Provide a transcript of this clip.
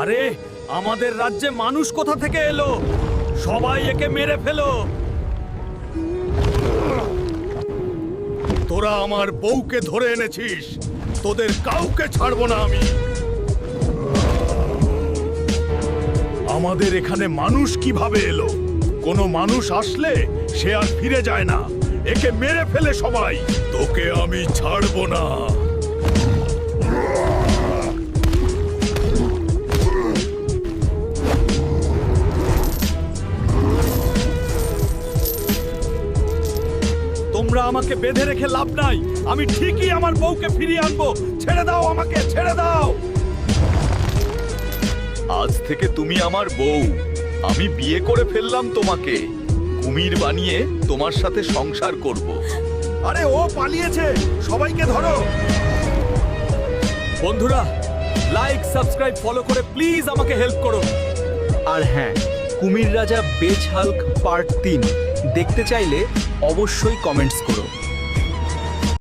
আরে আমাদের রাজ্যে মানুষ কোথা থেকে এলো? সবাই একে মেরে ফেলো। তোরা আমার বউকে ধরে এনেছিস, তোদের কাউকে ছাড়বো না আমি। আমাদের এখানে মানুষ কিভাবে এলো? কোনো মানুষ আসলে সে আর ফিরে যায় না। একে মেরে ফেলে সবাই, তোকে আমি ছাড়বো না। তোমরা আমাকে বেঁধে রেখে লাভ নাই, আমি ঠিকই আমার বউকে ফিরিয়ে আনবো। ছেড়ে দাও আমাকে, ছেড়ে দাও। আজ থেকে তুমি আমার বউ। আমি বিয়ে করে ফেললাম তোমাকে, কুমির বানিয়ে তোমার সাথে সংসার করব। আরে ও পালিয়েছে, সবাইকে ধরো। বন্ধুরা, লাইক, সাবস্ক্রাইব, ফলো করে প্লিজ আমাকে হেল্প করো। আর হ্যাঁ, কুমির রাজা বেজ হাল্ক পার্ট 3 দেখতে চাইলে অবশ্যই কমেন্টস করো।